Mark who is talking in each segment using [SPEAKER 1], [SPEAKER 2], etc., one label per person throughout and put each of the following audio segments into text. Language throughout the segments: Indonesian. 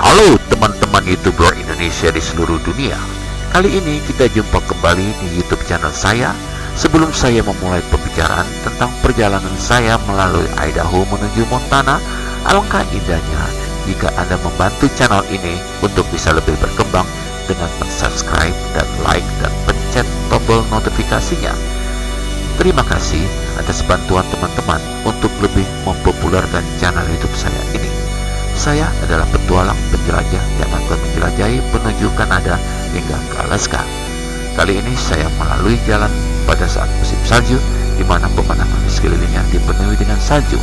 [SPEAKER 1] Halo teman-teman YouTuber Indonesia di seluruh dunia. Kali ini kita jumpa kembali di YouTube channel saya. Sebelum saya memulai pembicaraan tentang perjalanan saya melalui Idaho menuju Montana, alangkah indahnya jika Anda membantu channel ini untuk bisa lebih berkembang dengan subscribe dan like dan pencet tombol notifikasinya. Terima kasih atas bantuan teman-teman untuk lebih mempopulerkan channel YouTube saya ini. Saya adalah petualang penjelajah yang akan menjelajahi menuju Kanada hingga ke Alaska. Kali ini saya melalui jalan pada saat musim salju, di mana pemandangan di sekelilingnya dipenuhi dengan salju.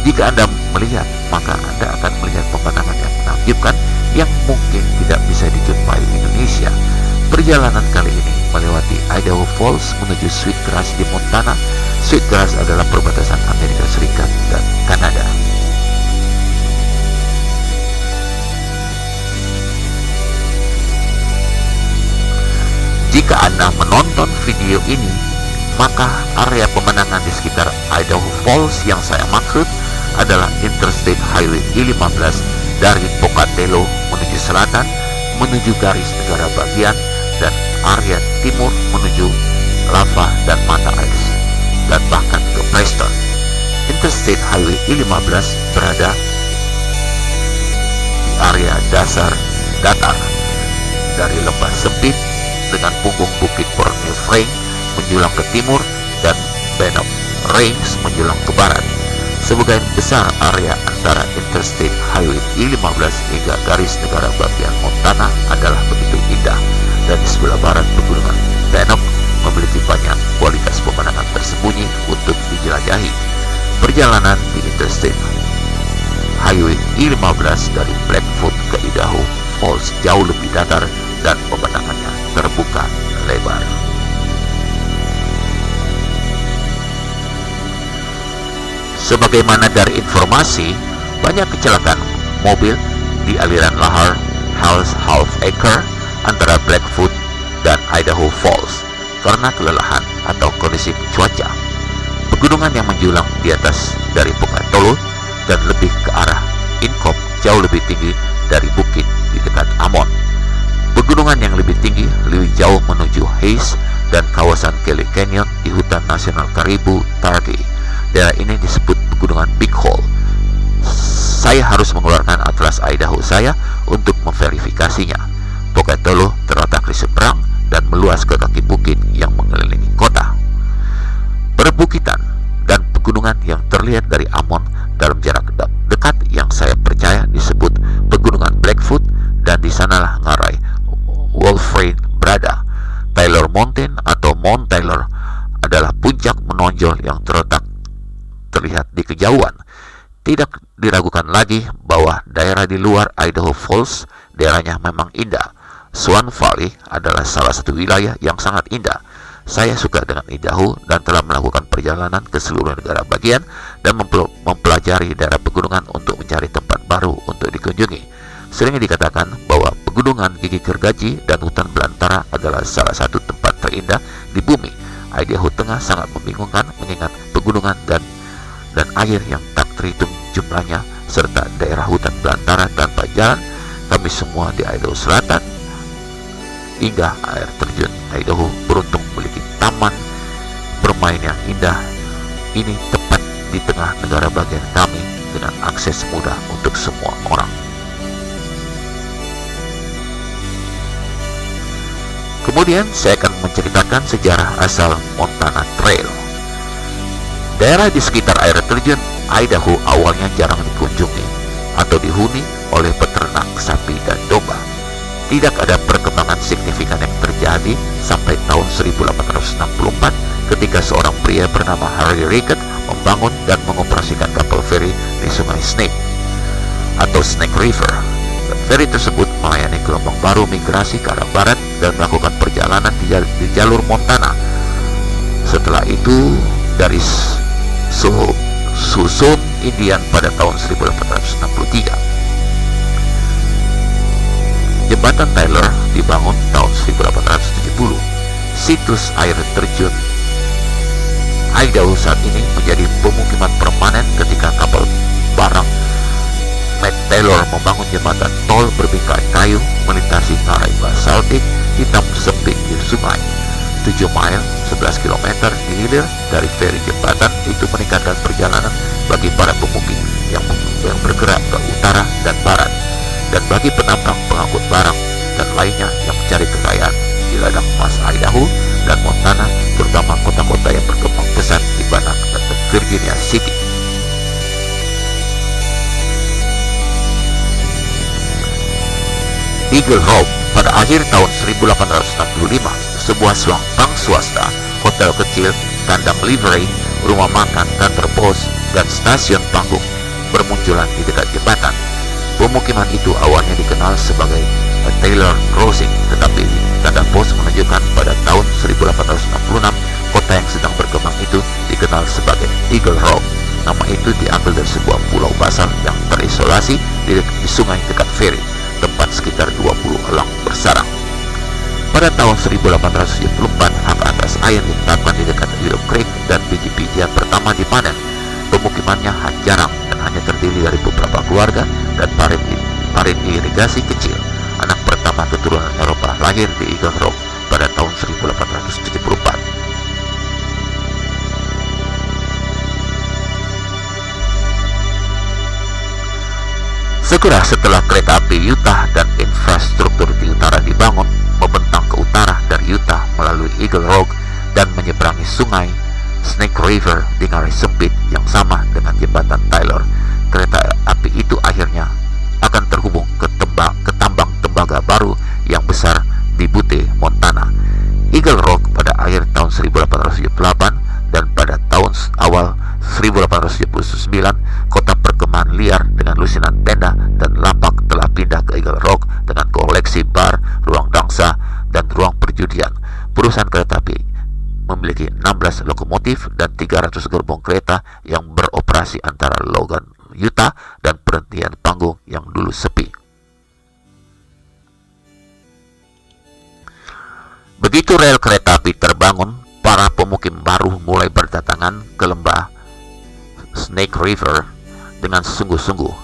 [SPEAKER 1] Jika Anda melihat, maka Anda akan melihat pemandangan yang menakjubkan yang mungkin tidak bisa dijumpai di Indonesia. Perjalanan kali ini melewati Idaho Falls menuju Sweetgrass di Montana. Sweetgrass adalah perbatasan Amerika Serikat dan Kanada. Jika Anda menonton video ini, maka area pemandangan di sekitar Idaho Falls yang saya maksud adalah Interstate Highway I-15 dari Pocatello menuju selatan, menuju garis negara bagian, dan area timur menuju Lava dan Mata Ice, dan bahkan ke Preston. Interstate Highway I-15 berada di area dasar datar dari lembah sempit dengan punggung bukit Borneo Frank menjulang ke timur dan Bannock Range menjulang ke barat. Sebagian besar area antara Interstate Highway I-15 hingga garis negara bagian Montana adalah begitu indah, dan di sebelah barat pegunungan Bannock memiliki banyak kualitas pemandangan tersembunyi untuk dijelajahi. Perjalanan di Interstate Highway I-15 dari Blackfoot ke Idaho Falls jauh lebih datar dan pemandangannya terbuka lebar. Sebagaimana dari informasi, banyak kecelakaan mobil di aliran lahar Hell's Half Acre antara Blackfoot dan Idaho Falls karena kelelahan atau kondisi cuaca. Pegunungan yang menjulang di atas dari Pocatello dan lebih ke arah Incop jauh lebih tinggi dari bukit di dekat Amon. Pegunungan yang lebih tinggi lebih jauh menuju Hayes dan kawasan Kelly Canyon di hutan nasional Karibu Targhee. Daerah ini disebut pegunungan Big Hole. Saya harus mengeluarkan atlas Idaho saya untuk memverifikasinya. Pocatello terletak di seberang dan meluas ke kaki bukit yang mengelilingi kota. Perbukitan dan pegunungan yang terlihat dari Amon dalam jarak dekat yang saya percaya disebut pegunungan Blackfoot, dan di sanalah ngarai Wolframe berada. Taylor Mountain atau Mount Taylor adalah puncak menonjol yang terlihat di kejauhan. Tidak diragukan lagi bahwa daerah di luar Idaho Falls daerahnya memang indah. Swan Valley adalah salah satu wilayah yang sangat indah. Saya suka dengan Idaho dan telah melakukan perjalanan ke seluruh negara bagian dan mempelajari daerah pegunungan untuk mencari tempat baru untuk dikunjungi. Sering dikatakan bahwa pegunungan Gigi Gergaji dan hutan belantara adalah salah satu tempat terindah di bumi. Idaho Tengah sangat membingungkan mengingat pegunungan dan air yang tak terhitung jumlahnya serta daerah hutan belantara tanpa jalan. Kami semua di Idaho Selatan hingga air terjun Idaho beruntung memiliki taman bermain yang indah. Ini tepat di tengah negara bagian kami dengan akses mudah untuk semua orang. Kemudian saya akan menceritakan sejarah asal Montana Trail. Daerah di sekitar air terjun Idaho awalnya jarang dikunjungi atau dihuni oleh peternak sapi dan domba. Tidak ada perkembangan signifikan yang terjadi sampai tahun 1864 ketika seorang pria bernama Harry Rickett membangun dan mengoperasikan kapal feri di sungai Snake atau Snake River. Feri tersebut melayani gelombang baru migrasi ke arah barat dan melakukan perjalanan di jalur Montana. Setelah itu, dari Susun Indian pada tahun 1863. Jembatan Taylor dibangun tahun 1870. Situs air terjun Idaho saat ini menjadi pemukiman permanen ketika kapal barang Matt Taylor membangun jembatan tol berbingkai kayu melintasi ngarai basaltik hitam sempit di sungai. 7 mil 11 km dihilir dari feri jembatan itu meningkatkan perjalanan bagi para pemukim yang bergerak ke utara dan barat, dan bagi penambang, pengangkut barang, dan lainnya yang mencari kekayaan di ladang emas Idaho dan Montana, terutama kota-kota yang berkembang pesat di Banat dan Virginia City. Eagle Rock pada akhir tahun 1865, sebuah bank swasta, hotel kecil, kandang livery, rumah makan, kantor pos, dan stasiun panggung bermunculan di dekat jembatan. Pemukiman itu awalnya dikenal sebagai Taylor Crossing, tetapi tanda pos menunjukkan pada tahun 1866 kota yang sedang berkembang itu dikenal sebagai Eagle Rock. Nama itu diambil dari sebuah pulau basal yang terisolasi di sungai dekat feri, tempat sekitar 20 elang bersarang. Pada tahun 1874, hak atas air ditetapkan di dekat Willow Creek dan biji-bijian pertama dipanen. Pemukimannya jarang dan hanya terdiri dari beberapa keluarga dan parit irigasi kecil. Anak pertama keturunan Eropa lahir di Eagle Rock pada tahun 1874. Segera setelah kereta api Utah dan infrastruktur di utara dibangun, membentang ke utara dari Utah melalui Eagle Rock dan menyeberangi sungai Snake River di ngarai sempit yang sama dengan jembatan Taylor. Kereta api itu akhirnya akan terhubung ke tambang tembaga baru yang besar di Butte, Montana. Eagle Rock pada akhir tahun 1878 dan pada tahun awal 1879, kota perkemahan liar dengan lusinan tenda dan lapak telah pindah ke Eagle Rock dengan koleksi bar, ruang dansa, dan ruang perjudian. Perusahaan kereta api memiliki 16 lokomotif dan 300 gerbong kereta yang beroperasi antara Logan, Utah, dan perhentian panggung yang dulu sepi. Begitu rel kereta api terbangun, para pemukim baru mulai berdatangan ke lembah Snake River dengan sungguh-sungguh.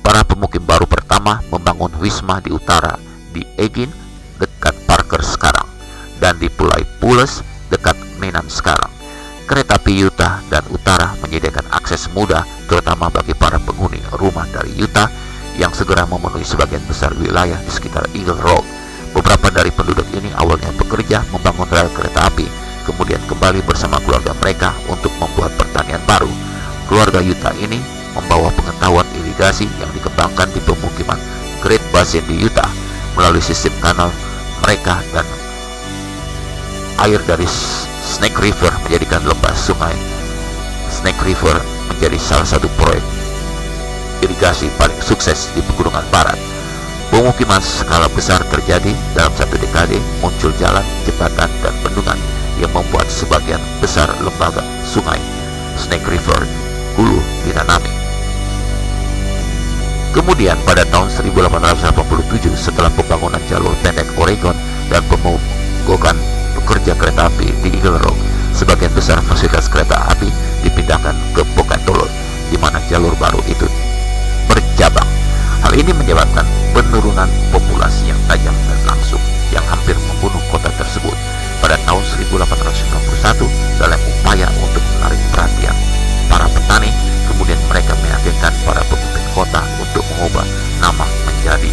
[SPEAKER 1] Para pemukim baru pertama membangun wisma di utara, di Eugene dekat Parker sekarang, dan di Pulai Pules dekat Menan sekarang. Kereta api Utah dan utara menyediakan akses mudah terutama bagi para penghuni rumah dari Utah yang segera memenuhi sebagian besar wilayah di sekitar Eagle Rock. Beberapa dari penduduk ini awalnya bekerja membangun rel kereta api, kemudian kembali bersama keluarga mereka untuk membuat pertanian baru. Keluarga Utah ini membawa pengetahuan irigasi yang dikembangkan di pemukiman Great Basin di Utah melalui sistem kanal mereka, dan air dari Snake River menjadikan lembah sungai Snake River menjadi salah satu proyek irigasi paling sukses di Pegunungan Barat. Pemukiman skala besar terjadi dalam satu dekade, muncul jalan, jembatan, dan bendungan yang membuat sebagian besar lembaga sungai Snake River hulu ditanami. Kemudian pada tahun 1887, setelah pembangunan jalur pendek Oregon dan pemogokan pekerja kereta api di Eagle Rock, sebagian besar fasilitas kereta api dipindahkan ke Pocatello, di mana jalur baru itu bercabang. Hal ini menyebabkan penurunan populasi yang tajam dan langsung yang hampir membunuh kota tersebut. Pada tahun 1891, dalam upaya untuk menarik perhatian para petani, kemudian mereka meyakinkan para pemimpin kota untuk mengubah nama menjadi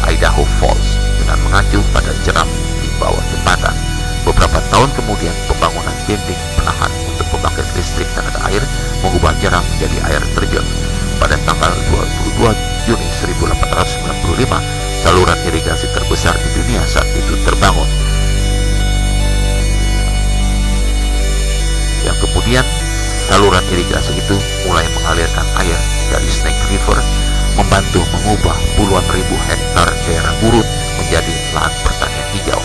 [SPEAKER 1] Idaho Falls dengan mengacu pada jeram di bawah jembatan. Beberapa tahun kemudian, pembangunan dinding penahan untuk pembangkit listrik tenaga air mengubah jeram menjadi air terjun. Pada tanggal 22 Juni 1895, saluran irigasi terbesar di dunia saat itu terbangun, yang kemudian saluran irigasi itu mulai mengalirkan air dari Snake River, membantu mengubah puluhan ribu hektar daerah gurun menjadi lahan pertanian hijau.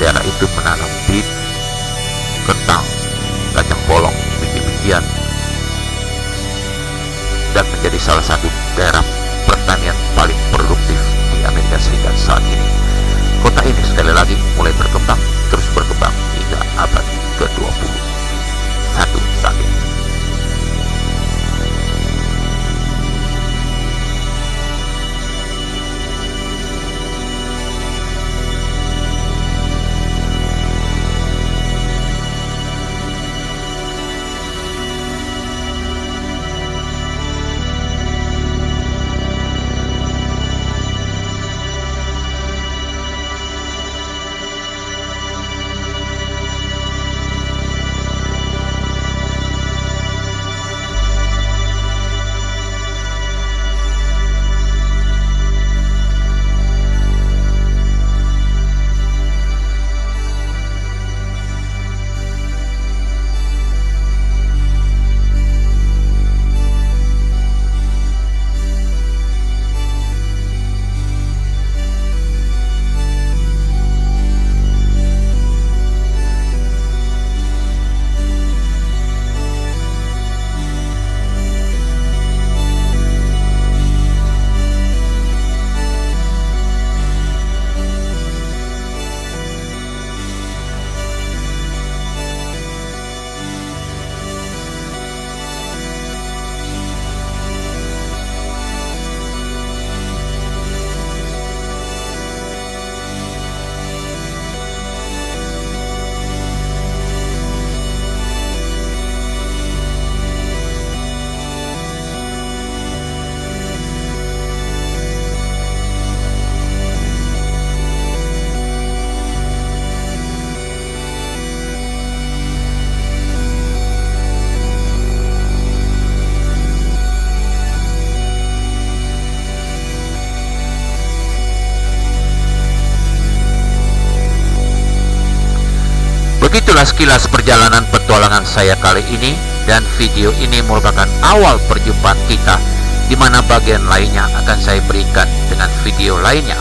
[SPEAKER 1] Daerah itu menanam beet, kentang, kacang polong, biji-bijian, dan menjadi salah satu daerah pertanian paling produktif di Amerika Serikat saat ini. Kota ini sekali lagi mulai berkembang, terus berkembang hingga abad ke-21 saat ini. Begitulah sekilas perjalanan petualangan saya kali ini, dan video ini merupakan awal perjumpaan kita, di mana bagian lainnya akan saya berikan dengan video lainnya.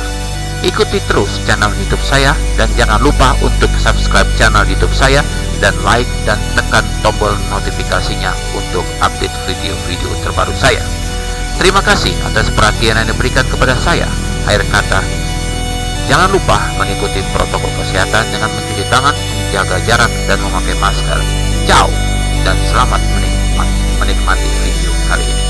[SPEAKER 1] Ikuti terus channel YouTube saya, dan jangan lupa untuk subscribe channel YouTube saya dan like dan tekan tombol notifikasinya untuk update video-video terbaru saya. Terima kasih atas perhatian yang diberikan kepada saya. Akhir kata, jangan lupa mengikuti protokol kesehatan dengan mencuci tangan, jaga jarak, dan memakai masker. Ciao, dan selamat menikmati video kali ini.